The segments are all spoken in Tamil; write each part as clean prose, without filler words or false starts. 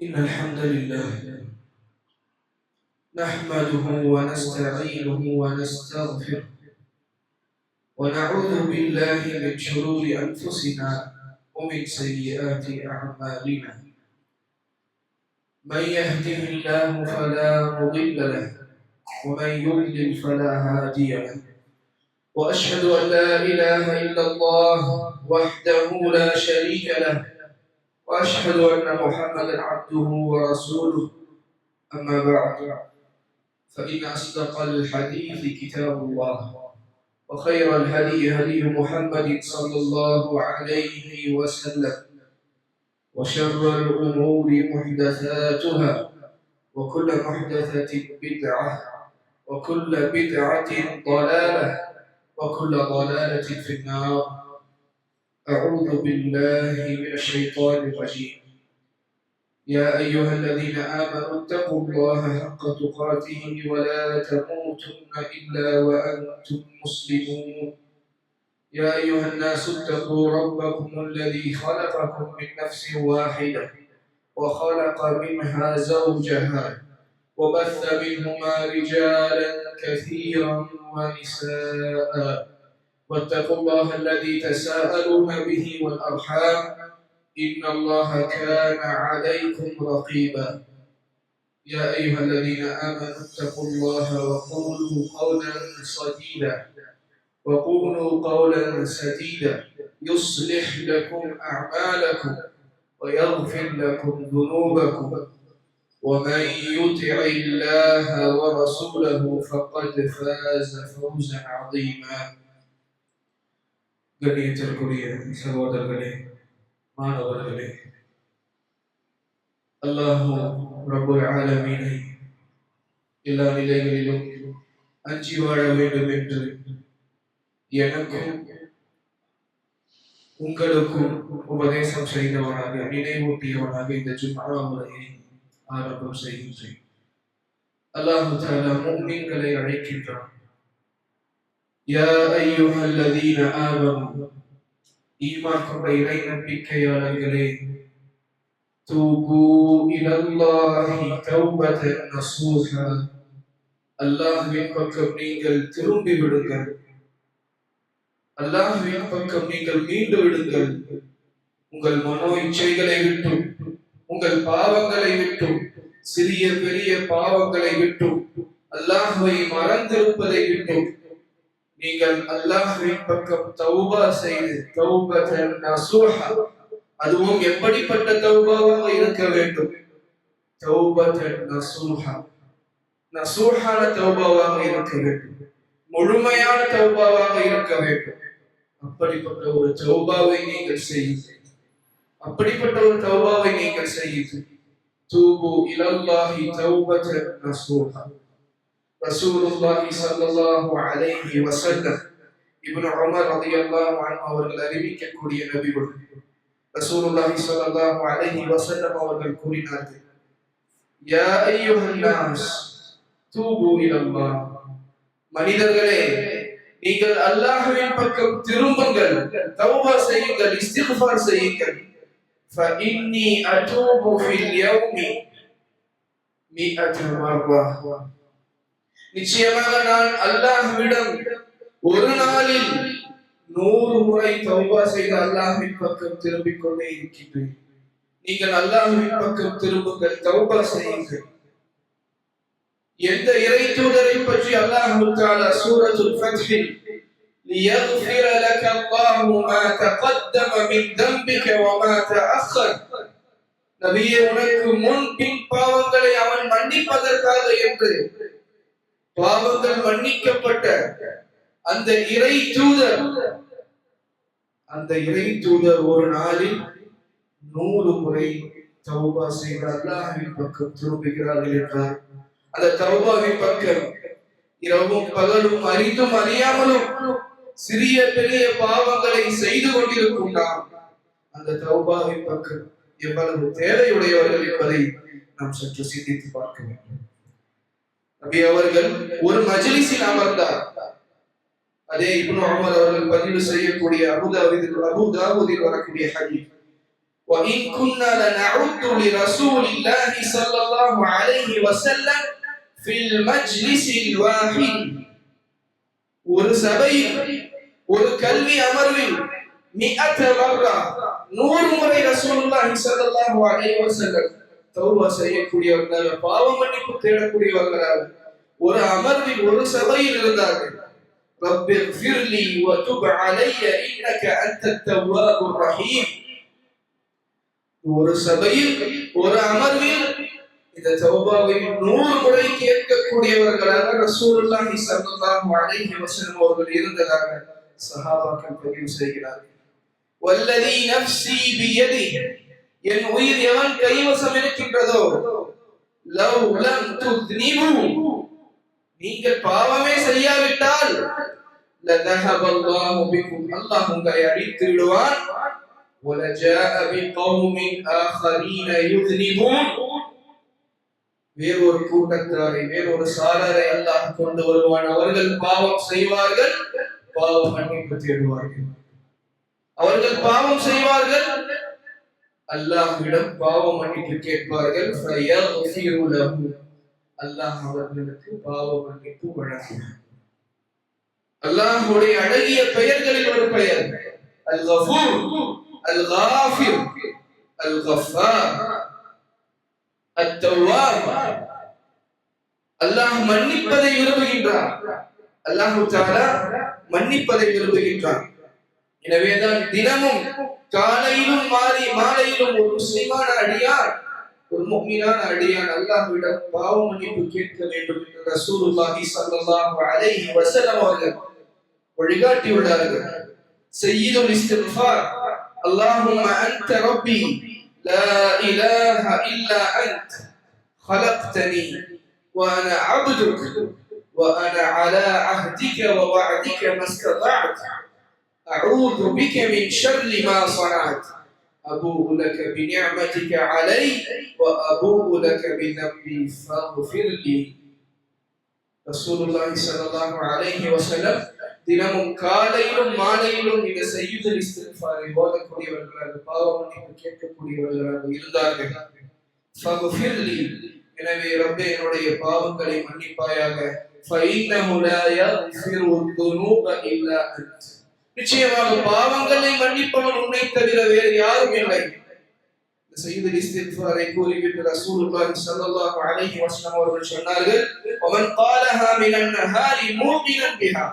إن الحمد لله نحمده ونستعينه ونستغفره ونعوذ بالله من شرور أنفسنا ومن سيئات أعمالنا. من يهده الله فلا مضل له ومن يضلل فلا هادي له. وأشهد أن لا إله إلا الله وحده لا شريك له وأشهد أن محمدا عبده ورسوله. أما بعد فإن أصدق الحديث كتاب الله وخير الهدي هدي محمد صلى الله عليه وسلم وشر الأمور محدثاتها وكل محدثة بدعة وكل بدعة ضلالة وكل ضلالة في النار. أعوذ بالله من الشيطان الرجيم. يا أيها الذين آمنوا اتقوا الله حق تقاته ولا تموتن إلا وأنتم مسلمون. يا أيها الناس اتقوا ربكم الذي خلقكم من نفس واحدة وخلق منها زوجها وبث منهما رجالا كثيرا ونساء واتقوا الله الذي تساءلون به والأرحام إن الله كان عليكم رقيبا. يا أيها الذين آمنوا اتقوا الله وقولوا قولا سديدا يصلح لكم أعمالكم ويغفر لكم ذنوبكم ومن يطع الله ورسوله فقد فاز فوزا عظيما. கண்ணியத்திற்குரிய சகோதரர்களே, மாணவர்களே, அல்லாஹ் ரப்புல் ஆலமீனை எல்லா நிலைகளிலும் அஞ்சி வாழ வேண்டும் என்று எனக்கும் உங்களுக்கும் உபதேசம் செய்தவனாக நினைவூட்டியவனாக இந்த ஜும்ஆ முறையை ஆரம்பம் செய்கின்றேன். அல்லாஹ் தஆலா முஃமின்களை அழைக்கின்றான். யா அய்யுஹல்லதீன ஆமனு, ஈமான் கொண்ட இறை நம்பிக்கையாளர்களே, தூபு இலல்லாஹி தௌபத்தன் நஸூஹா, அல்லாஹ்வின் பக்கம் நீங்கள் திரும்பி விடுங்கள், அல்லாஹ்வின் பக்கம் நீங்கள் மீண்டு விடுங்கள். உங்கள் மனோ இச்சைகளை விட்டும் உங்கள் பாவங்களை விட்டும் சிறிய பெரிய பாவங்களை விட்டும் அல்லாஹ்வை மறந்திருப்பதை விட்டும் நீங்கள் அல்லாஹ்வின் பக்கம் தௌபா செய்து, தௌபத்தன் நஸூஹா, அதுவும் எப்படிப்பட்ட தௌபாவாக இருக்க வேண்டும்? தௌபத்தன் நஸூஹா, நஸூஹான தௌபாவாக இருக்க வேண்டும், முழுமையான தௌபாவாக இருக்க வேண்டும். அப்படிப்பட்ட ஒரு தௌபாவை நீங்கள் செய்யுங்கள், அப்படிப்பட்ட ஒரு தௌபாவை நீங்கள் செய்யுங்கள். தூபு இலல்லாஹி தௌபத்தன் நஸூஹா. ரசூலுல்லாஹி ஸல்லல்லாஹு அலைஹி வஸல்லம் இப்னு உமர் ரலியல்லாஹு அன்ஹு அவர்கள் அறிவிக்கக்கூடிய நபிகள் ரசூலுல்லாஹி ஸல்லல்லாஹு அலைஹி வஸல்லம் அவர்கள் கூறினார்கள், யா அய்யுஹன் நாஸ் தூபு இலல்லாஹ், மனிதர்களே நீங்கள் அல்லாஹ்வின் பக்கம் திரும்புங்கள், தௌபா செய்யுங்கள், இஸ்திக்ஃபார் செய்யுங்கள். ஃபஇன்னி அதூபு ஃபில் யௌமி 100 மர்ரா, நிச்சயமாக நான் அல்லாஹ்விடம் ஒரு நாளில் 100 முறை தௌபா செய்து அல்லாஹ்வின் பக்கம் திரும்பிக் கொண்டே இருக்கின்றேன். நீங்கள் அல்லாஹ்வின் பக்கம் திரும்புங்கள், தௌபா செய்யுங்கள். எந்த இறை தூதரை பற்றி அல்லாஹ் தஆலா சூரத்துல் ஃபத்ஹில் லியக்ஃபிர லக அல்லாஹு மா தகத்தம மின் தம்பிக வ மா தஅக்கர், நபியே உனக்கு முன் பின் பாவங்களை அவன் மன்னிப்பதற்காக என்று பாவங்கள் மன்னிக்கப்பட்ட அந்த இறை தூதர் ஒரு நாளில் 100 முறை தௌபா செய்து அல்லாஹ்வின் பக்கம் திரும்புகிறார்கள் என்றார். அந்த தௌபாவின் பக்கம் இரவும் பகலும் அறிந்தும் அறியாமலும் சிறிய பெரிய பாவங்களை செய்து கொண்டிருக்கும் நாம் அந்த தௌபாவின் பக்கம் எவ்வளவு தேவையுடையவர்கள் என்பதை நாம் சற்று சிந்தித்து பார்க்க வேண்டும். நபி அவர்கள் ஒரு மஜ்லிஸில் அமர்ந்தார். அதே இப்னு உமர் அவர்கள் பதிவு செய்யக்கூடிய அபூ தாவூதில் வரக்கூடிய ஹதீஸ். وإن كنا لنعد لرسول الله صلى الله عليه وسلم في المجلس الواحد. ஒரு சபையில் ஒரு கல்வி அமர்வில் 100 மர்ரா 100 முறை ரசூலுல்லாஹி ஸல்லல்லாஹு அலைஹி வஸல்லம் தௌபா செய்யக்கூடியவர்களாக, பாவ மன்னிப்பு தேடக்கூடியவர்களாக ஒரு அமர்வில் ஒரு சபையில் இருந்தார்கள். ரப்பிக்ஃபிர்லி வ துப் அலைய இன்னக அன்தத் தவ்வாபுர் ரஹீம். ஒரு சபையில் ஒரு அமர்வில் இந்த தௌபாவை 100 முறை கேட்கக்கூடியவர்களாக ரசூலுல்லாஹி ஸல்லல்லாஹு அலைஹி வஸல்லம் அவர்கள் இருந்ததாக சஹாபாக்கள் பதிவு செய்கிறார்கள். வல்லதி நஃப்ஸி பியதி, என் உயிர் எவன் கைவசம் இருக்கின்றதோ, லவ் லம் துத்னிபு, நீங்கள் பாவமே செய்யாவிட்டால் லதஹபல்லாஹு பிக்கும், அல்லாஹ் உங்களை அழித்து விடுவான். வலஜாஅ பிகௌமின் ஆகரீன யுத்னிபூன், வேறொரு கூட்டத்தாரை வேறொரு சாரரை அல்லாஹ் கொண்டு வருவான். அவர்கள் பாவம் செய்வார்கள், பாவ மன்னிப்பு தேடுவார்கள். அவர்கள் பாவம் செய்வார்கள், அல்லாஹ்விடம் பாவ மன்னிப்பு கேட்பார்கள். ஃபயக்ஃபிரு லஹு, அல்லாஹ் அவர்களுக்கு பாவ மன்னிப்பு வழங்குவார். அல்லாஹ்வுடைய அழகிய பெயர்களில் ஒரு பெயர் அல் கஃபூர், அல் காஃபிர், அல் கஃபார், அத் தவ்வாப். அல்லாஹ் மன்னிப்பதை விரும்புகின்றான். அல்லாஹ் தஆலா மன்னிப்பதை விரும்புகின்றான். எனவேதான் தினமும் காலையிலும் மாலையிலும் ஒரு முஸ்லிமான அடியான், ஒரு முஃமினான அடியான் அல்லாஹ்விடம் பாவ மன்னிப்பு கேட்க வேண்டும் என்று ரசூலுல்லாஹி ஸல்லல்லாஹு அலைஹி வஸல்லம் அவர்கள் வழிகாட்டியுள்ளார்கள். சய்யிதுல் இஸ்திக்ஃபார், அல்லாஹும்ம அன்த ரப்பி லா இலாஹ இல்லா அன்த் خلقتني وانا عبدك وانا على عهدك ووعدك ما استطعت أعوذ بك من شر ما صنعت أبوء لك بنعمتك علي وأبوء لك بذنبي فاغفر لي. ரசூலுல்லாஹி ஸல்லல்லாஹு அலைஹி வஸல்லம் தினமும் காலையிலும் மாலையிலும் இந்த சய்யிதுல் இஸ்திக்ஃபாரை ஓதக்கூடியவர்களாக, பாவ மன்னிப்பு கேட்கக்கூடியவர்களாக இருந்தார்கள். ஃபக்ஃபிர் லி, எனவே ரப்பே என்னுடைய பாவங்களை மன்னிப்பாயாக. ஃபஇன்னஹு லா யக்ஃபிரு துனூப இல்லா அன்த், நிச்சயமாக பாவங்களை மன்னிப்பவன் உன்னை தவிர வேறு யாரும் இல்லை. இந்த சய்யிதுல் இஸ்திக்ஃபாரை கூறிவிட்டு ரசூலுல்லாஹி ஸல்லல்லாஹு அலைஹி வஸல்லம் அவர்கள் சொன்னார்கள், ومن قالها من النهار موقنا بها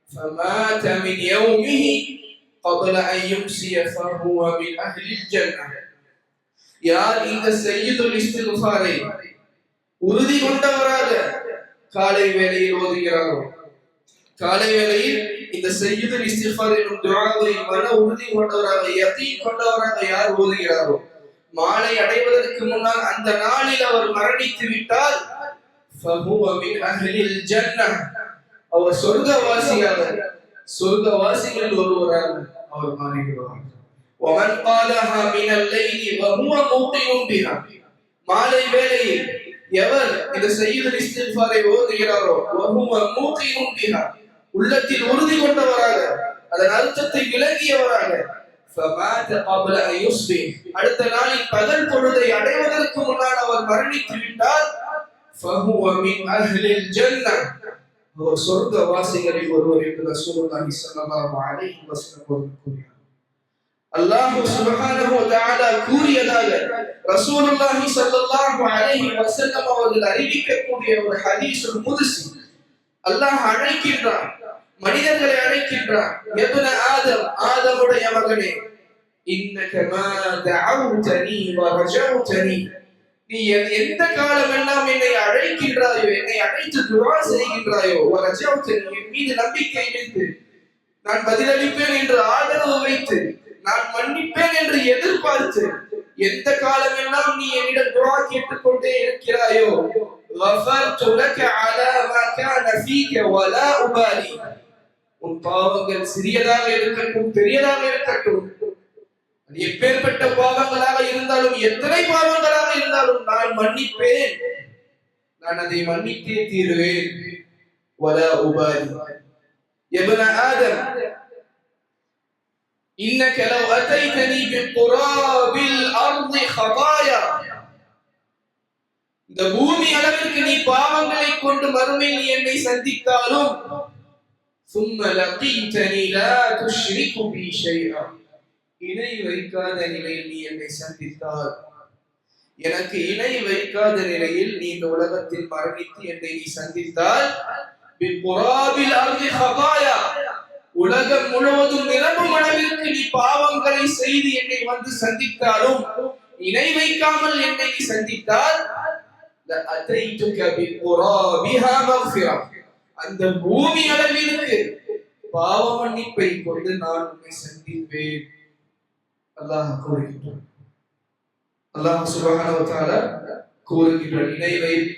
فمات من يومه قبل ان يمسي فهو من اهل الجنه. யார் இந்த சய்யிதுல் இஸ்திக்ஃபாரை உறுதி கொண்டவராக காலை வேளையில் ஓதுகிறாரோ, காலை வேளையில் இந்த சய்யிதுல் இஸ்திக்ஃபார் எனும் துஆவை மன உறுதி கொண்டவராக, யகீன் கொண்டவராக யார் ஓதுகிறாரோ, மாலை அடைவதற்கு முன்னால் அந்த நாளில் அவர் மரணித்து விட்டால் ஃபஹுவ மின் அஹ்லில் ஜன்னah, அவர் சொர்க்கவாசியாக, சொர்க்கவாசிகளில் ஒருவராக அவர் மாறிவிடுவார். ومن قالها من الليل وهو موقن بها, மாலை வேளையில் எவர் இந்த சய்யிதுல் இஸ்திக்ஃபாரை ஓதுகிறாரோ, وهو موقن بها, உள்ளத்தில் உறுதி கொண்டவராக, அதன் அர்த்தத்தை விளங்கியவராக, فمات قبل ان يصبح, அடுத்த நாளில் பகல் பொழுதை அடைவதற்கு முன்னால் அவர் மரணித்து விட்டால் فهو من اهل الجنه, அவர் சொர்க்கவாசிகளில் ஒருவர் என்று ரசூலுல்லாஹி ஸல்லல்லாஹு அலைஹி வஸல்லம் கூறினார். அல்லாஹ் சுப்ஹானஹு வ தஆலா கூறியதாக ரசூலுல்லாஹி ஸல்லல்லாஹு அலைஹி வஸல்லம் அவர்கள் அறிவிக்கக்கூடிய ஒரு ஹதீஸுல் குத்ஸி, அல்லாஹ் அழைக்கின்றான், மனிதர்களை அழைக்கின்றான். யப்ன ஆதம், ஆதமுடைய மகனே, இன்னக மா தஅவுதனி வ ரஜவுதனி, நீ எந்த காலமெல்லாம் என்னை அழைக்கின்றாயோ, என்னை அழைத்து துஆ செய்கின்றாயோ, வ ரஜவுதனி, என் மீது நம்பிக்கை வைத்து நான் பதிலளிப்பேன் என்று ஆதரவு வைத்து, நான் மன்னிப்பேன் என்று எதிர்பார்த்து, எந்த காலமெல்லாம் நீ என்னிடம் துஆ கேட்டுக்கொண்டே இருக்கிறாயோ, கஃபர்து லக அலா மா கான ஃபீக வலா உபாலி, உன் பாவங்கள் சிறியதாக இருக்கட்டும் பெரியதாக இருக்கட்டும், எப்பேற்பட்ட பாவங்களாக இருந்தாலும் எத்தனை பாவங்களாக இருந்தாலும் நான் மன்னிப்பேன், நான் அதை மன்னித்தே தீருவேன். வலா உபாலி. இப்ன ஆதம், இன்னக லவ் அதைதனி பிகுராபில் அர்தி ஹதாயா, இந்த பூமி அளவிற்கு நீ பாவங்களை கொண்டு மறுமையில் நீ என்னை சந்தித்தாலும் ثم لقيتني لا تشرك بي شيئا, இணை வைக்காத நிலையில் நீ என்னை சந்தித்தால், எனக்கு இணை வைக்காத நிலையில் நீ இந்த உலகத்தில் மரணித்து என்னை நீ சந்தித்தால் பிகுராபில் அர்தி ஹதாயா, உலகம் முழுவதும் நிரம்பும் அளவிற்கு நீ பாவங்களை செய்து என்னை வந்து சந்தித்தாலும், இணை வைக்காமல் என்னை நீ சந்தித்தால் லஅதைதுக பிகுராபிஹா மக்ஃபிரா, அந்த பூமி அளவிற்கு பாவ மன்னிப்பை கொண்டு நான் உன்னை சந்திப்பேன். அல்லாஹ் கூறுகின்றான். அல்லாஹ் சுப்ஹானஹு வ தஆலா கூறுகின்றான்,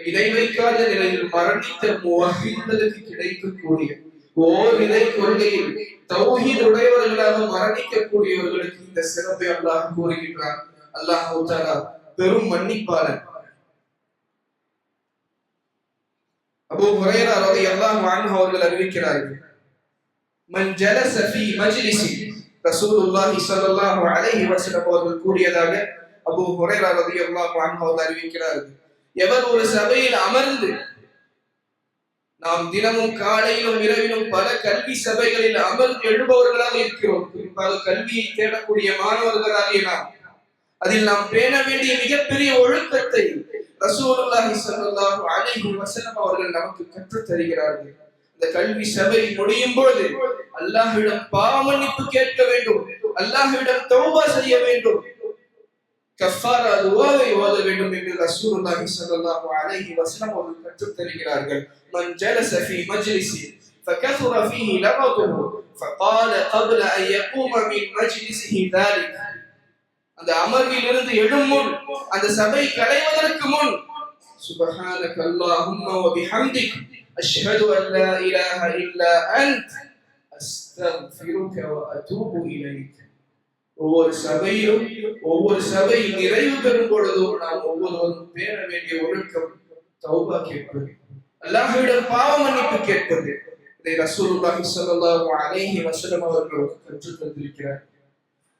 இணை வைக்காத நிலையில் மரணித்த முவஹ்ஹிதுகளுக்கு கிடைக்கக்கூடிய ஓரிரை கொள்கையில் தௌஹீத் உடையவர்களாக மரணிக்கக்கூடியவர்களுக்கு இந்த சிறப்பை அல்லாஹ் கூறுகின்றான். அல்லாஹ் தஆலா பெரும் மன்னிப்பாளன். அபூ ஹுரைரா ரலியல்லாஹு அன்ஹு அவர்கள் அறிவிக்கிறார்கள், மன் ஜலஸ ஃபீ மஜ்லிஸி ரசூலுல்லாஹி ஸல்லல்லாஹு அலைஹி வஸல்லம் அவர்கள் கூறியதாக அபூ ஹுரைரா ரலியல்லாஹு அன்ஹு அவர்கள் அறிவிக்கிறார்கள், எவர் ஒரு சபையில் அமர்ந்து, நாம் தினமும் காலையிலும் இரவிலும் பல கல்வி சபைகளில் அமர்ந்து எழுபவர்களாக இருக்கிறோம். குறிப்பாக கல்வியை தேடக்கூடிய மாணவர்களாகிய நாம் அதில் நாம் பேண வேண்டிய மிகப்பெரிய ஒழுக்கத்தை ரசூலுல்லாஹி ஸல்லல்லாஹு அலைஹி வஸல்லம் அவர்கள் நமக்கு கற்றுத் தருகிறார்கள். இந்த கல்வி சபை முடியும் பொழுது அல்லாஹ்விடம் பாவ மன்னிப்பு கேட்க வேண்டும், அல்லாஹ்விடம் தௌபா செய்ய வேண்டும், கஃபாரா துஆவை ஓத வேண்டும் என்று ரசூலுல்லாஹி ஸல்லல்லாஹு அலைஹி வஸல்லம் அவர்கள் கற்றுத் தருகிறார்கள். மன் ஜலஸ ஃபீ மஜ்லிஸி فكثر فيه لغطه فقال قبل ان يقوم من مجلسه ذلك, அந்த அமர்வில் இருந்து எழும் முன், அந்த சபை கலைவதற்கு முன், சுப்ஹானக அல்லாஹும்ம வ பிஹம்திக் அஷ்ஹது அன் லா இலாஹ இல்லா அன்த் அஸ்தக்ஃபிருக வ அதூபு இலைக். ஒவ்வொரு சபை நிறைவு பெறும் பொழுதும் நாம் ஒவ்வொருவரும் பேண வேண்டிய ஒழுக்கம் தௌபா கேட்பது, அல்லாஹ்விடம் பாவ மன்னிப்பு கேட்பது. இதை ரசூலுல்லாஹி ஸல்லல்லாஹு அலைஹி வஸல்லம் அவர்கள் கற்றுத் தந்திருக்கிறார்.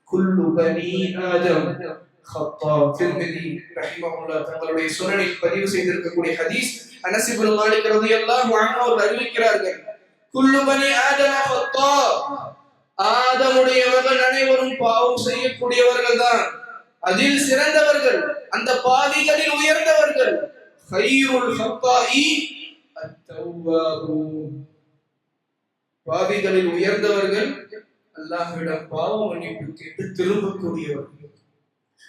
குல்லு பனி ஆதம் ஹத்தா. திர்மிதி ரஹிமஹுல்லாஹ் தங்களுடைய சுனனில் பதிவு செய்திருக்கக்கூடிய ஹதீஸ், அனஸ் இப்னு மாலிக் ரலியல்லாஹு அன்ஹு அவர்கள் அறிவிக்கிறார்கள், குல்லு பனி ஆதம் ஹத்தா, ஆதமுடைய மகன் அனைவரும் பாவம் செய்யக்கூடியவர்கள் தான், அதில் சிறந்தவர்கள், அந்த பாவிகளில் உயர்ந்தவர்கள், கைருல் ஹத்தாஇ அத்தௌவாபூன், பாவிகளில் உயர்ந்தவர்கள் அல்லாஹ்விடம் பாவ மன்னிப்பு கேட்டு திரும்பக்கூடியவர்கள்,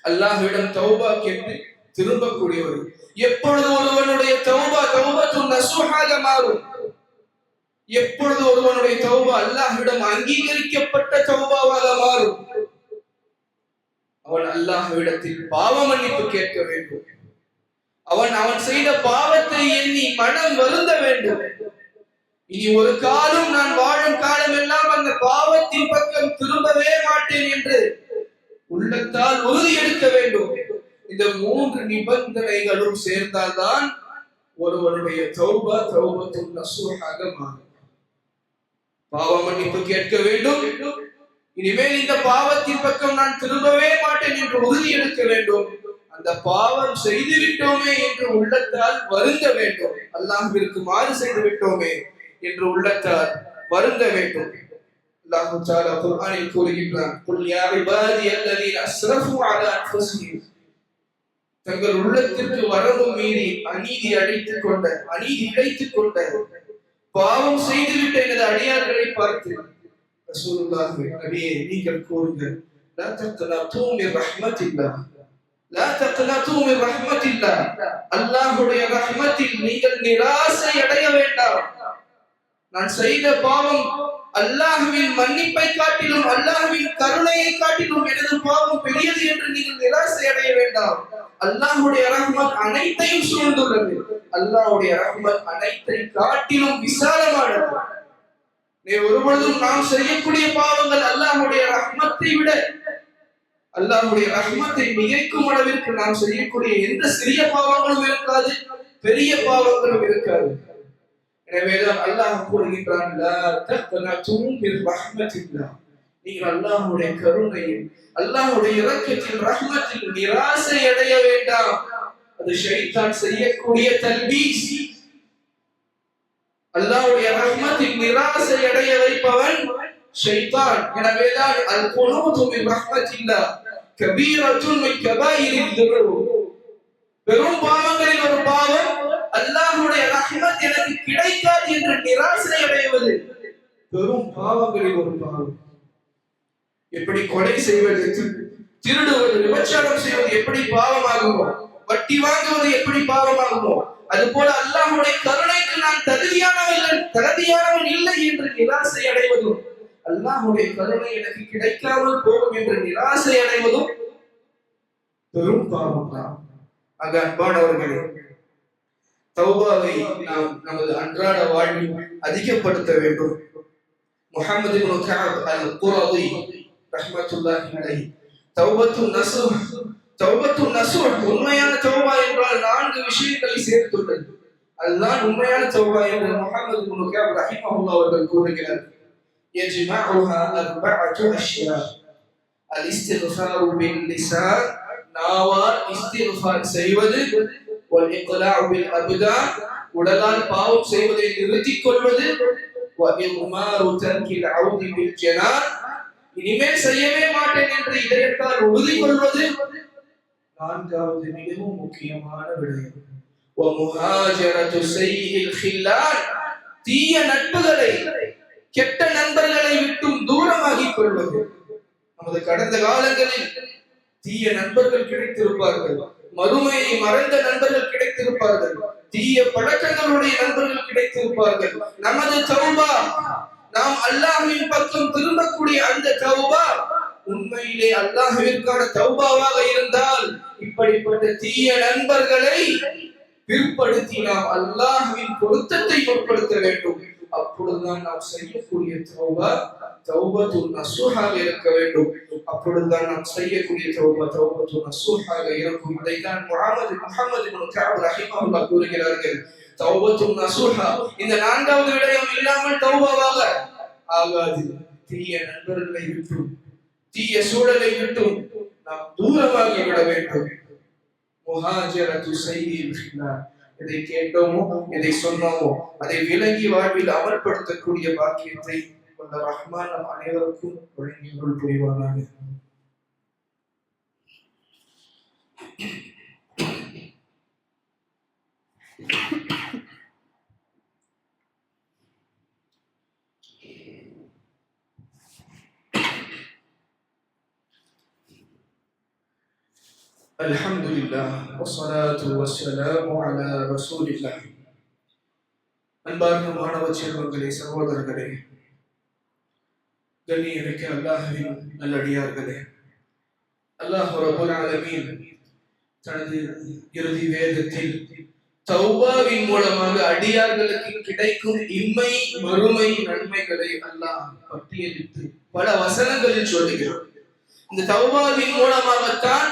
அல்லாஹ்விடம் தௌபா கேட்டு திரும்பக்கூடியவர்கள். எப்பொழுது ஒருவனுடைய தௌபத்து நஸூஹாக மாறும், எப்பொழுது ஒருவனுடைய தௌபா அல்லாஹ்விடம் அங்கீகரிக்கப்பட்ட தௌபாவாக மாறும், அவன் அல்லாஹ்விடத்தில் பாவ மன்னிப்பு கேட்க வேண்டும், அவன் செய்த பாவத்தை எண்ணி மனம் வருந்த வேண்டும். இனி ஒரு காலம் நான் வாழும் காலம் எல்லாம் அந்த பாவத்தின் பக்கம் திரும்பவே மாட்டேன் என்று உள்ளத்தால் உறுதி எடுக்க வேண்டும். இந்த மூன்று நிபந்தனைகளும் சேர்ந்தால்தான் ஒருவனுடைய தௌபத்து நஸூஹாக மாறும். பாவ மன்னிப்பு கேட்க வேண்டும், இனிமேல் இந்த பாவத்தின் பக்கம் நான் திரும்பவே மாட்டேன் என்று உறுதி எடுக்க வேண்டும், அந்த பாவம் செய்து விட்டோமே என்று உள்ளத்தால் வருந்த வேண்டும், அல்லாஹ்விற்கு மாறு செய்து விட்டோமே என்று உள்ளத்தால் வருந்த வேண்டும். அல்லாஹ் தஆலா குர்ஆனில் கூறுகின்றான், குல் யா இபாதி அல்லதீன அஸ்ரஃபு அலா அன்ஃபுஸிஹிம், தங்கள் உள்ளத்திற்கு வரம்பு மீறி அநீதி இழைத்துக் கொண்ட பாவம் செய்துவிட்ட எனது அடியார்களை பார்த்து ரசூலுல்லாஹ் நபியே நீங்கள் கூறுங்கள், லா தக்னது மின் ரஹ்மத்தில்லாஹ், லா தக்னது மின் ரஹ்மத்தில்லாஹ், அல்லாஹ்வுடைய ரஹ்மத்தில் நீங்கள் நிராசை அடைய வேண்டாம். நான் செய்த பாவம் அல்லாஹ்வின் மன்னிப்பை காட்டிலும் அல்லாஹ்வின் கருணையை காட்டிலும் எனது பாவம் பெரியது என்று நீங்கள் நிராசை அடைய வேண்டாம். அல்லாஹ்வுடைய ரஹ்மத் அனைத்தையும் சூழ்ந்துள்ளது, அல்லாஹ்வுடைய ரஹ்மத் அனைத்தை காட்டிலும் விசாலமானது. ஒருபொழுதும் நாம் செய்யக்கூடிய பாவங்கள் அல்லாஹ்வுடைய ரஹ்மத்தை விட, அல்லாஹ்வுடைய ரஹ்மத்தை மிகைக்கும் அளவிற்கு நாம் செய்யக்கூடிய எந்த சிறிய பாவங்களும் இருக்காது, பெரிய பாவங்களும் இருக்காது. எனவேதான் அல்லாஹ் கூறுகின்றான், லா தக்னது மின் ரஹ்மத்தில்லாஹ், நீங்கள் அல்லாஹ்வுடைய கருணையில், அல்லாஹ்வுடைய இரக்கத்தில், ரஹ்மத்தில் நிராசை அடைய வேண்டாம். அது ஷைத்தான் செய்யக்கூடிய தல்பீஸ். அல்லாஹ்வுடைய ரஹ்மத்தில் நிராசை அடைய வைப்பவன் ஷைத்தான். எனவேதான் அல் குனூது மின் ரஹ்மத்தில்லாஹ் கபீரத்துன் மின் கபாயிரில் துனூப். பெரும் பாவங்களில் ஒரு பாவம் அல்லாஹ்வுடைய ரஹ்மத் எனக்கு கிடைக்காது என்று நிராசை அடைவது பெரும் பாவங்களில் ஒரு பாவம். எப்படி கொலை செய்வது, திருடுவது, விபச்சாரம் செய்வது எப்படி பாவமாகுமோ, வட்டி வாங்குவது எப்படி பாவமாகுமோ, அதுபோல அல்லாஹ்வுடைய கருணைக்கு நான் தகுதியானவன் இல்லை என்று நிராசை அடைவதும், அல்லாஹ்வுடைய கருணை எனக்கு கிடைக்காமல் போகும் என்று நிராசை அடைவதும் பெரும் பாவம் தான். ஆக அன்பானவர்களே, தௌபாவை நாம் நமது அன்றாட வாழ்வில் அதிகப்படுத்த வேண்டும். முஹம்மது இப்னு கஅப் அல்-குரதி ரஹ்மத்துல்லாஹி அலைஹி தௌபத்து நஸூஹ் உண்மையான தௌபா என்றால் 4 விஷயங்களை சேர்த்துள்ளது. அதுதான் உண்மையான தௌபா என்று முஹம்மது இப்னு கஅப் ரஹிமஹுல்லாஹ் அவர்கள் கூறுகிறார். யஜ்மஉஹா அர்பஅத்து அஷ்யா. அல்-இஸ்திக்ஃபாரு பில் லிசான், நாவால் இஸ்திக்ஃபார் செய்வது, வல் இக்லாஉ பில் அப்தான், உடலால் பாவம் செய்வதை நிறுத்திக் கொள்வது, வ இக்மாரு தர்கில் அவுதி பில் ஜனான், இனிமேல் செய்யவே மாட்டேன் என்று இதயத்தால் உறுதி கொள்வது. 4வது மிகவும் முக்கியமான விடயம் வ முஹாஜரத்து ஸய்யில் ஹில்லான், தீய நட்புகளை, கெட்ட நண்பர்களை விட்டும் தூரமாகிக் கொள்வது. நமது கடந்த காலங்களில் தீய நண்பர்கள் கிடைத்திருப்பார்கள், மறுமையை மறந்த நண்பர்கள் கிடைத்திருப்பார்கள், தீய பழக்கங்களுடைய நண்பர்கள் கிடைத்திருப்பார்கள். நமது தௌபா, நாம் அல்லாஹ்வின் பக்கம் திரும்பக்கூடிய அந்த தௌபா உண்மையிலே அல்லாஹ்விற்கான தௌபாவாக இருந்தால் இப்படிப்பட்ட தீய நண்பர்களை பிற்படுத்தி நாம் அல்லாஹ்வின் பொருத்தத்தை பொருட்படுத்த வேண்டும். அப்பொழுதுதான் நாம் செய்யக்கூடிய தௌபா தௌபத்து நஸூஹாக இருக்க வேண்டும். அப்பொழுதுதான் நாம் செய்யக்கூடிய தௌபா தௌபத்து நஸூஹாக இருக்கும். அதைத்தான் முஹம்மது இப்னு கஅப் ரஹிமஹுல்லாஹ் கூறுகிறார்கள். தௌபத்து நஸூஹா, இந்த 4வது விடயம் இல்லாமல் தௌபாவாக ஆகாது. தீய நண்பர்களை விட்டும், தீய சூழலை விட்டும் நாம் தூரமாகி விட வேண்டும். முஹாஜரத்து ஸய்யில் ஹில்லான், எதை கேட்டோமோ, எதை சொன்னோமோ அதை விலகி வாழ்வில் அமல்படுத்தக்கூடிய பாக்கியத்தை வல்ல ரஹ்மான் நம் அனைவருக்கும் வழங்கி அருள் புரிவானாக. அல்ஹம்துலில்லாஹ் வஸ்ஸலாத்து வஸ்ஸலாமு அலா ரசூலில்லாஹ். அன்பார்ந்த மாணவ செல்வங்களே, சகோதரர்களே, கண்ணியமிக்க அல்லாஹ்வின் நல்லடியார்களே, அல்லாஹ் ரப்பல் ஆலமீன் தனது இறுதி வேதத்தில் தௌபாவின் மூலமாக அடியார்களுக்கு கிடைக்கும் இம்மை மறுமை நன்மைகளை அல்லாஹ் பட்டியலிட்டு பல வசனங்களில் சொல்லுகிறார். இந்த தௌபாவின் மூலமாகத்தான்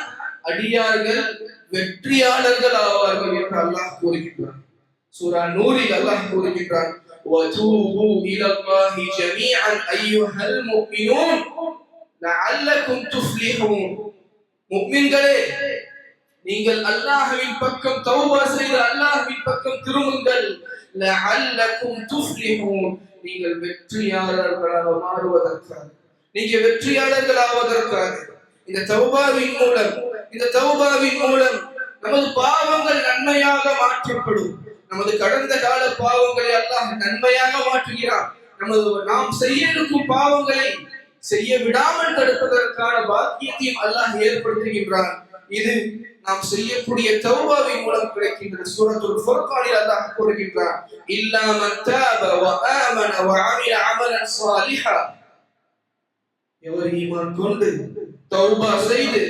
அடியார்கள் வெற்றியாளர்கள் ஆவார்கள் என்று அல்லாஹ் கூறுகிறார். சூரா நூரில் அல்லாஹ் கூறுகிறார், வதூபு இலல்லாஹி ஜமீஅன் அய்யுஹல் முஃமினூன் லஅல்லகும் துஃப்லிஹூன். முஃமின்களே, நீங்கள் அல்லாஹ்வின் பக்கம் தௌபா செய்து அல்லாஹ்வின் பக்கம் திரும்புங்கள். லஅல்லகும் துஃப்லிஹூன், நீங்கள் வெற்றியாளர்களாக மாறுவதற்காக, நீங்கள் வெற்றியாளர்கள் ஆவதற்காக. இந்த தௌபாவின் மூலம் நமது பாவங்கள் நன்மையாக மாற்றப்படும். நமது கடந்த கால பாவங்களை அல்லாஹ் நன்மையாக மாற்றுகிறான். நாம் செய்ய இருக்கும் பாவங்களை செய்ய விடாமல் தடுப்பதற்கான பாக்கியத்தையும் அல்லாஹ் ஏற்படுத்துகின்றான். இது நாம் செய்யக்கூடிய தௌபாவின் மூலம் கிடைக்கின்றது. சூரத்துல் ஃபுர்கானில் அல்லாஹ் கூறுகின்றான், இல்லா மன் தாப வ ஆமன வ அமில அமலன் ஸாலிஹா. எவர் ஈமான் கொண்டு தௌபா செய்து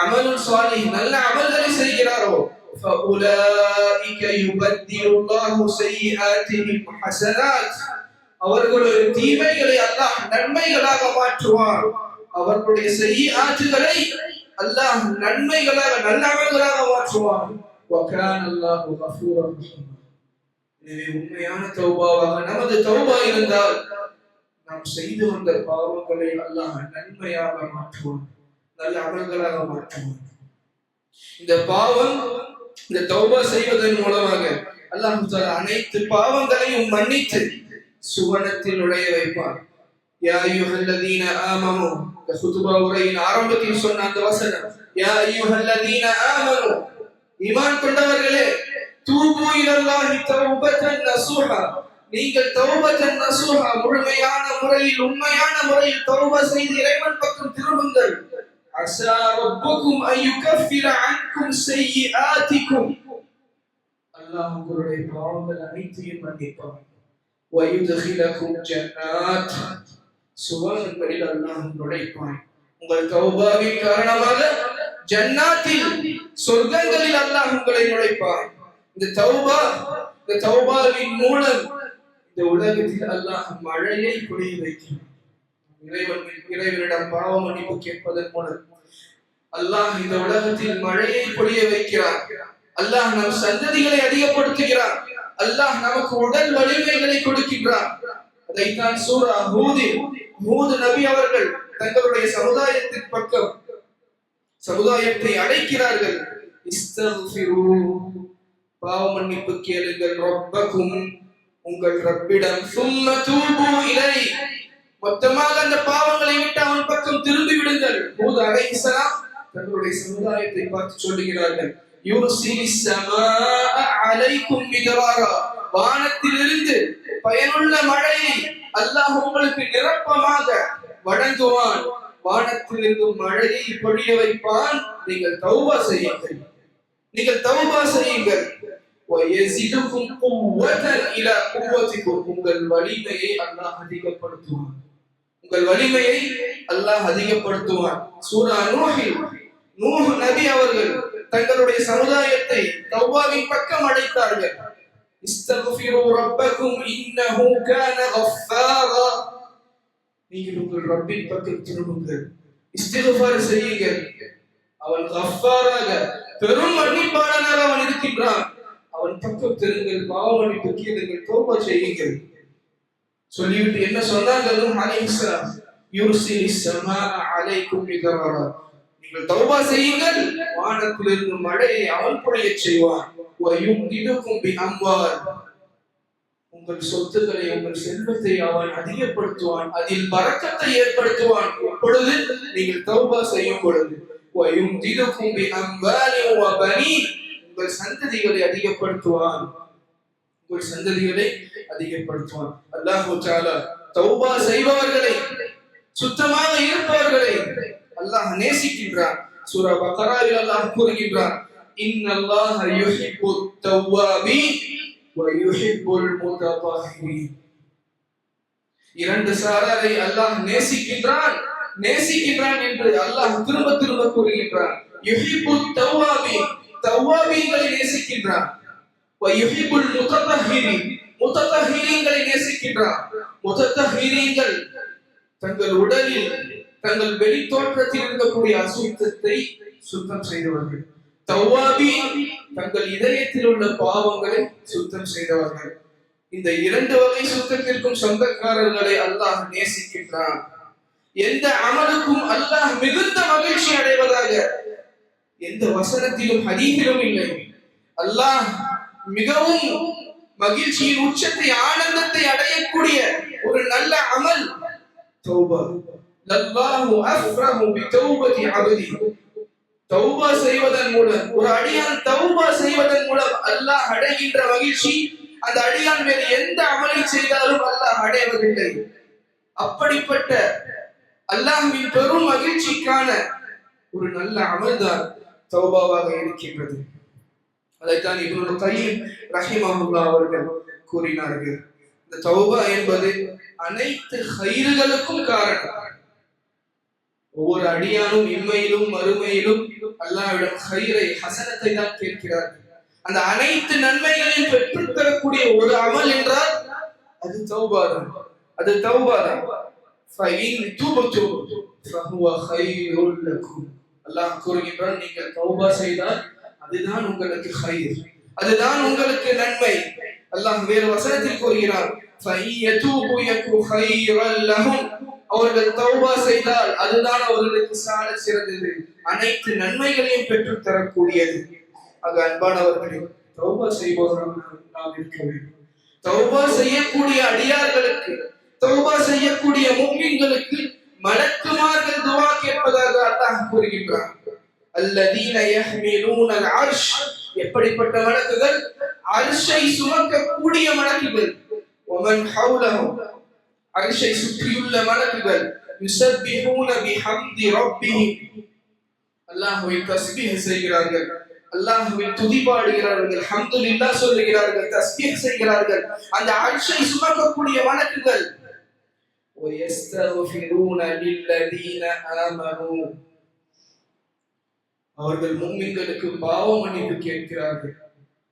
அமலுன் ஸாலிஹ் நல்ல அமல்களை செய்கிறாரோ, ஃபஉலாயிக யுபத்திலுல்லாஹு ஸய்யிஆத்திஹிம் ஹஸனாத், அவர்களுடைய தீமைகளை அல்லாஹ் நன்மைகளாக மாற்றுவான். அவர்களுடைய ஸய்யிஆத்துகளை அல்லாஹ் நன்மைகளாக நல்ல அமல்களாக மாற்றுவான். வகான அல்லாஹு கஃபூரன் ரஹீம். எனவே உண்மையான தௌபாவாக நமது தௌபா இருந்தால் நாம் செய்து வந்த பாவங்களை அல்லாஹ் நன்மையாக மாற்றுவான், நல்ல அமல்களாக மாற்றுவான். இந்த பாவம், இந்த தௌபா செய்வதன் மூலமாக அல்லாஹ் தஆலா அனைத்து பாவங்களையும் மன்னித்து சுவனத்தில் நுழைய வைப்பான். யா அய்யுஹல்லதீன ஆமனு, இந்த குதுபா உரையின் ஆரம்பத்தில் சொன்ன அந்த வசனம், யா அய்யுஹல்லதீன ஆமனு, ஈமான் கொண்டவர்களே, தூபு இலல்லாஹி தௌபத்தன் நஸூஹா, நீங்கள் தௌபத்தன் நஸூஹா, முழுமையான முறையில் உண்மையான முறையில் தௌபா செய்து இறைவன் பக்கம் திரும்புங்கள். அஸா ரப்புக்கும் அன் யுகஃபிர அன்கும் ஸய்யிஆத்திக்கும், அல்லாஹ் உங்களுடைய பாவங்கள் அனைத்தையும் மன்னிப்பான். வயுத்கிலக்கும் ஜன்னாத், சுவனங்களில் அல்லாஹ் நுழைப்பான். உங்கள் தௌபாவின் காரணமாக ஜன்னாத்தில், சொர்க்கங்களில் அல்லாஹ் உங்களை நுழைப்பான். இந்த தௌபாவின் மூலம் இந்த உலகத்தில் அல்லாஹ் மழையை பொழிய வைக்கிறான். இறைவனிடம் பாவ மன்னிப்பு கேட்பதன் மூலம் அல்லாஹ் இந்த உலகத்தில் மழையை பொழிய வைக்கிறான். அல்லாஹ் நம் சந்ததிகளை அதிகப்படுத்துகிறான். அல்லாஹ் நமக்கு உடல் வலிமைகளை கொடுக்கின்றான். அதைத்தான் சூரா ஹூத் நபி அவர்கள் தங்களுடைய சமுதாயத்தின் பக்கம் சமுதாயத்தை அழைக்கிறார்கள். இஸ்தக்ஃபிரு, பாவ மன்னிப்பு கேளுங்கள், ரப்பக்கும், உங்கள் ரப்பிடம், சும்ம தூபு இலை, மொத்தமாக அந்த பாவங்களை விட்டு அவன் பக்கம் திரும்பி விடுங்கள். ஹூத் அலைஹிஸ்ஸலாம் தங்களுடைய சமுதாயத்தை பார்த்து சொல்லுகிறார்கள், யுர்சிலிஸ் ஸமாஅ அலைக்கும் மிதராரா, வானத்திலிருந்து பயனுள்ள மழையை அல்லாஹ் உங்களுக்கு நிரப்பமாக வழங்குவான். வானத்திலிருந்து மழையை பொழிய வைப்பான். நீங்கள் தௌபா செய்யுங்கள், நீங்கள் தௌபா செய்யுங்கள். வயஸிதுக்கும் குவ்வதன் இலா குவ்வதிக்கும், உங்கள் வலிமையை அல்லாஹ் அதிகப்படுத்துவான். உங்கள் வலிமையை அல்லாஹ் அதிகப்படுத்துவான். சூரா நூஹ் நபி அவர்கள் தங்களுடைய சமுதாயத்தை தௌபாவின் பக்கம் அழைத்தார்கள். இஸ்தக்ஃபிரு ரப்பக்கும் இன்னஹு கான கஃபாரா, நீங்கள் உங்கள் ரப்பின் பக்கம் திரும்புங்கள், இஸ்திக்ஃபார் செய்யுங்கள். அவன் கஃபாராக, பெரும் மன்னிப்பாளனாக அவன் இருக்கின்றான். அவன் பக்கம் திருங்கள், பாவ மன்னிப்பு கேளுங்கள், தௌபா செய்யுங்கள். சொல்லிவிட்டு என்ன சொன்னார்கள் நூஹ் அலைஹிஸ்ஸலாம், யுர்சிலிஸ் ஸமாஅ அலைக்கும் மிதராரா, நீங்கள் தௌபா செய்யுங்கள், வானத்திலிருந்து மழையை அவன் பொழியச் செய்வான். வயும்திதுக்கும் பிஅம்வால், உங்கள் சொத்துக்களை, உங்கள் செல்வத்தை அவன் அதிகப்படுத்துவான், அதில் பரக்கத்தை ஏற்படுத்துவான். எப்பொழுது நீங்கள் தௌபா செய்யும் பொழுது. வயும்திதுக்கும் பிஅம்வாலி வபனீன், உங்கள் சந்ததிகளை அதிகப்படுத்துவான், உங்கள் சந்ததிகளை அதிகப்படுத்துவான். அல்லாஹ் தஆலா தௌபா செய்பவர்களை, சுத்தமாக இருப்பவர்களை அல்லாஹ் நேசிக்கின்றான். சூரா பக்ராவில் அல்லாஹ் கூறுகின்றான், இன்னல்லாஹ யுஹிப்புத் தவ்வாபீன் வ யுஹிப்புல் முத்ததஹிரீன். இரண்டு சாராரை அல்லாஹ் நேசிக்கின்றான் என்று அல்லாஹ் திரும்ப திரும்ப கூறுகின்றான். யுஹிப்புத் தவ்வாபீன், தவ்வாபீன்களை நேசிக்கின்றான். வ யுஹிப்புல் முத்ததஹிரீன், முத்ததஹிரீன்களை நேசிக்கின்றான். முத்ததஹிரீன்கள் தங்கள் உடலில், தங்கள் வெளி தோற்றத்தில் இருக்கக்கூடிய அசுத்தத்தை சுத்தம் செய்தவர்கள். தவ்வாபீன் தங்கள் இதயத்தில் உள்ள பாவங்களை சுத்தம் செய்தவர்கள். இந்த இரண்டு வகை சுத்தத்திற்கும் சொந்தக்காரர்களை அல்லாஹ் நேசிக்கின்றான். எந்த அமலுக்கும் அல்லாஹ் மிகுந்த மகிழ்ச்சி அடைவதாக எந்த வசனத்திலும் ஹதீஸிலும் இல்லை. அல்லாஹ் மிகவும் மகிழ்ச்சியின் உச்சத்தை, ஆனந்தத்தை அடையக்கூடிய ஒரு நல்ல அமல் தௌபா. லல்லாஹு அஃப்ரஹு பிதௌபதி அப்தி, தௌபா செய்வதன் மூலம், ஒரு அடியான் தௌபா செய்வதன் மூலம் அல்லாஹ் அடைகின்ற மகிழ்ச்சி, அந்த அடியான் வேறு எந்த அமலை செய்தாலும் அல்லாஹ் அடைவதில்லை. அப்படிப்பட்ட அல்லாஹ்வின் பெரும் மகிழ்ச்சிக்கான ஒரு நல்ல அமல்தான் தௌபாவாக இருக்கின்றது. அதைத்தான் இப்னுல் கய்யிம் ரஹிமஹுல்லாஹ் அவர்கள் கூறினார்கள். இந்த தௌபா என்பது அனைத்து கைர்களுக்கும் காரணம். ஒவ்வொரு அடியானும் இம்மையிலும் மறுமையிலும் அல்லாஹ்விடம் கைரை, ஹசனத்தை தான் கேட்கிறார்கள். அந்த அனைத்து நன்மைகளையும் பெற்றுத் தரக்கூடிய ஒரு அமல் என்றால் அது தௌபா தான். அது தௌபா தான். ஃபஇன் துப்து ஃபஹுவ கைருல் லக்கும், அல்லாஹ் கூறுகின்றான், நீங்கள் தௌபா செய்தால் அதுதான் உங்களுக்கு கைர், அதுதான் உங்களுக்கு நன்மை. அல்லாஹ் வேறு வசனத்தில் கூறுகிறார், فَإِيَّتُوبُوا يَكُ خَيْرًا لَهُمْ, அவர்கள் தௌபா செய்தால் அதுதான் அவர்களுக்கு சால சிறந்தது, அனைத்து நன்மைகளையும் பெற்றுத் தரக்கூடியது. ஆக அன்பானவர்களே, தௌபா செய்பவர்கள் நாம் இருக்க வேண்டும். தௌபா செய்யக்கூடிய அடியார்களுக்கு, தௌபா செய்யக்கூடிய முஃமின்களுக்கு மலக்குமார்கள் துஆ கேட்பதாக அல்லாஹ் கூறுகின்றார். அல்லதீன யஹ்மிலூனல் அர்ஷ், எப்படிப்பட்ட மலக்குகள்? அர்ஷை சுமக்கக்கூடிய மலக்குகள். வமன் ஹவுலஹு, அர்ஷை சுற்றியுள்ள மலக்குகள். யுஸப்பிஹூன பிஹம்தி ரப்பிஹிம், அல்லாஹ்வை தஸ்பீஹ் செய்கிறார்கள், அல்லாஹ்வை துதிபாடுகிறார்கள், அல்ஹம்துலில்லாஹ் சொல்லுகிறார்கள், தஸ்பீஹ் செய்கிறார்கள் அந்த அர்ஷை சுமக்கக்கூடிய மலக்குகள். وَيَسْتَغْفِرُونَ لِلَّذِينَ آمَنُوا, அவர்கள் முஃமின்களுக்கு பாவ மன்னிப்பு கேட்கிறார்கள்.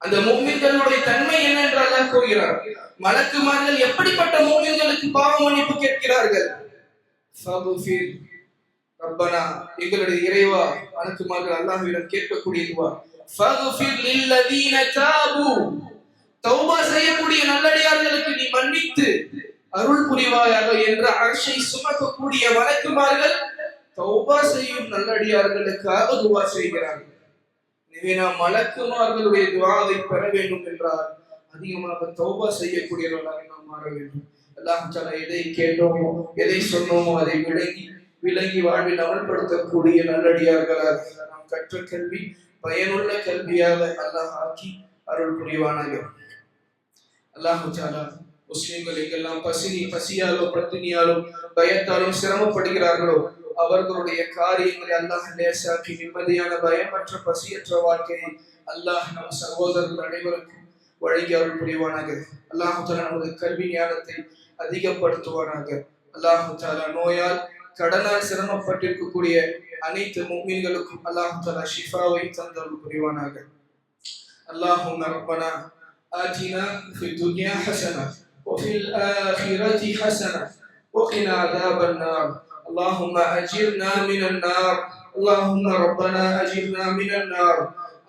அந்த முஃமின்களுடைய தன்மை என்ன என்று அல்லாஹ் கூறுகிறார். மலக்குமார்கள் எப்படிப்பட்ட முஃமின்களுக்கு பாவ மன்னிப்பு கேட்கிறார்கள்? ஃபக்ஃபிர் ரப்பனா, எங்களுடைய இறைவா, மலக்குமார்கள் அல்லாஹ்விடம் கேட்கக்கூடிய துஆ, ஃபக்ஃபிர் லில்லதீன தாபு, தௌபா செய்யக்கூடிய நல்லடியார்களுக்கு நீ மன்னித்து அருள் புரிவாயாக என்று அர்ஷை சுமக்கக்கூடிய மலக்குமார்கள் தௌபா செய்யும் நல்லடியார்களுக்காக துஆ செய்கிறார்கள். எனவே நாம் மலக்குமார்களுடைய துஆவை பெற வேண்டும் என்றால் அதிகமாக தௌபா செய்யக்கூடியவர்களாக நாம் மாற வேண்டும். அல்லாஹ் தஆலா எதை கேட்டோமோ, எதை சொன்னோமோ அதை விளங்கி வாழ்வில் அமல்படுத்தக்கூடிய நல்லடியார்களாக நாம் கற்ற கல்வி பயனுள்ள கல்வியாக அல்லாஹ் ஆக்கி அருள் புரிவானாக. அல்லாஹ் தஆலா முஸ்லிம்கள் எங்கெல்லாம் பசியாலோ பட்டினியாலோ பயத்தாலும் சிரமப்படுகிறார்களோ அவர்களுடைய காரியங்களை அல்லாஹ் லேசாக்கி நிம்மதியான பயமற்ற பசியற்ற வாழ்க்கையை அல்லாஹ் நம் சகோதரர்கள் அனைவருக்கும் வழங்கி அருள் புரிவானாக. அல்லாஹ் தஆலா நமது கல்வி ஞானத்தை அதிகப்படுத்துவானாக. அல்லாஹ் தஆலா நோயால் கடனால் சிரமப்பட்டிருக்கக்கூடிய அனைத்து முஃமின்களுக்கும் அல்லாஹ் தஆலா ஷிஃபாவை தந்தருள் புரிவானாக. அல்லாஹும்ம ரப்பனா ஆதினா ஃபித் துன்யா ஹஸனா وفي الآخرة حسنة وقنا عذاب النار. اللهم أجرنا من النار. اللهم ربنا أجرنا من النار.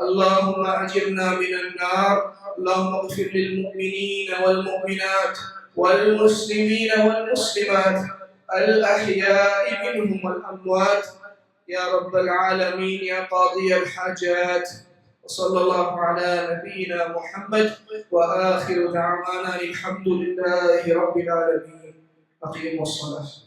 اللهم أجرنا من النار. اللهم اغفر للمؤمنين والمؤمنات والمسلمين والمسلمات الأحياء منهم والأموات يا رب العالمين يا قاضي الحاجات. وصلى الله على نبينا محمد وآخر دعوانا الحمد لله رب العالمين. أقيموا الصلاة.